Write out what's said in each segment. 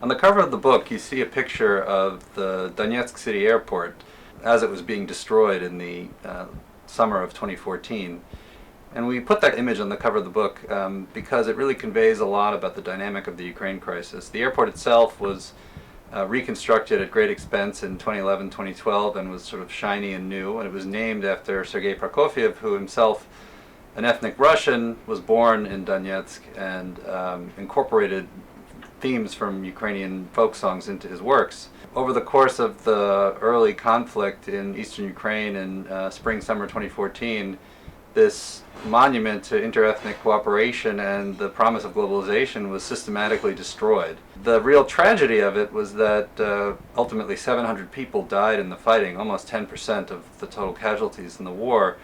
On the cover of the book, you see a picture of the Donetsk City Airport as it was being destroyed in the summer of 2014. And we put that image on the cover of the book because it really conveys a lot about the dynamic of the Ukraine crisis. The airport itself was reconstructed at great expense in 2011, 2012, and was sort of shiny and new. And it was named after Sergei Prokofiev, who himself, an ethnic Russian, was born in Donetsk and incorporated themes from Ukrainian folk songs into his works. Over the course of the early conflict in eastern Ukraine in spring-summer 2014, this monument to interethnic cooperation and the promise of globalization was systematically destroyed. The real tragedy of it was that ultimately 700 people died in the fighting, almost 10% of the total casualties in the war,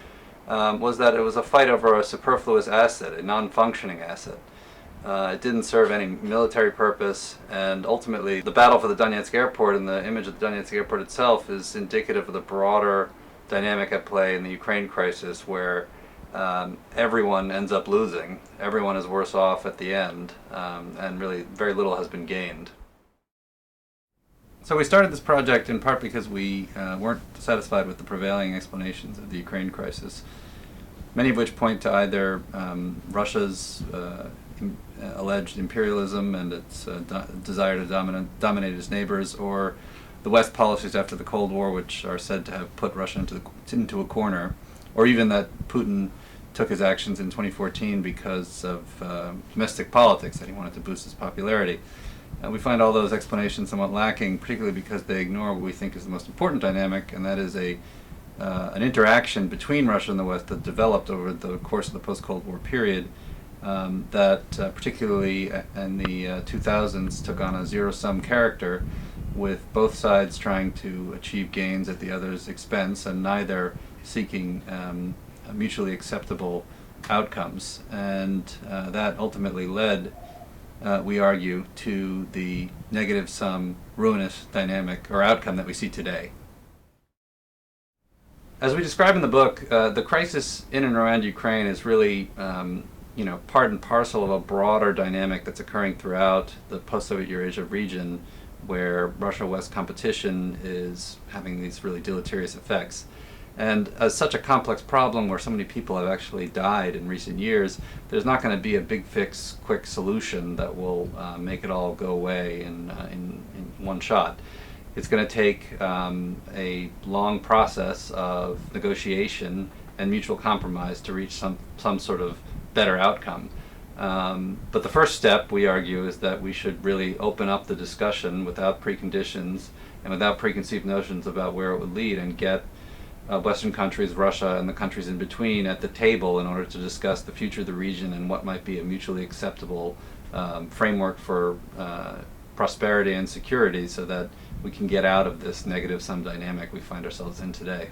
was that it was a fight over a superfluous asset, a non-functioning asset. It didn't serve any military purpose, and ultimately the battle for the Donetsk airport and the image of the Donetsk airport itself is indicative of the broader dynamic at play in the Ukraine crisis, where everyone ends up losing. Everyone is worse off at the end, and really very little has been gained. So we started this project in part because we weren't satisfied with the prevailing explanations of the Ukraine crisis, many of which point to either Russia's alleged imperialism and its desire to dominate its neighbors, or the West policies after the Cold War, which are said to have put Russia into a corner, or even that Putin took his actions in 2014 because of domestic politics, that he wanted to boost his popularity. We find all those explanations somewhat lacking, particularly because they ignore what we think is the most important dynamic, and that is an interaction between Russia and the West that developed over the course of the post-Cold War period, that particularly in the 2000s took on a zero-sum character, with both sides trying to achieve gains at the other's expense and neither seeking mutually acceptable outcomes. And that ultimately led, we argue, to the negative-sum, ruinous dynamic or outcome that we see today. As we describe in the book, the crisis in and around Ukraine is really part and parcel of a broader dynamic that's occurring throughout the post-Soviet Eurasia region, where Russia-West competition is having these really deleterious effects. And as such a complex problem where so many people have actually died in recent years, there's not going to be a big fix, quick solution that will make it all go away in one shot. It's going to take a long process of negotiation and mutual compromise to reach some sort of better outcome. But the first step, we argue, is that we should really open up the discussion without preconditions and without preconceived notions about where it would lead, and get Western countries, Russia, and the countries in between at the table in order to discuss the future of the region and what might be a mutually acceptable framework for prosperity and security, so that we can get out of this negative-sum dynamic we find ourselves in today.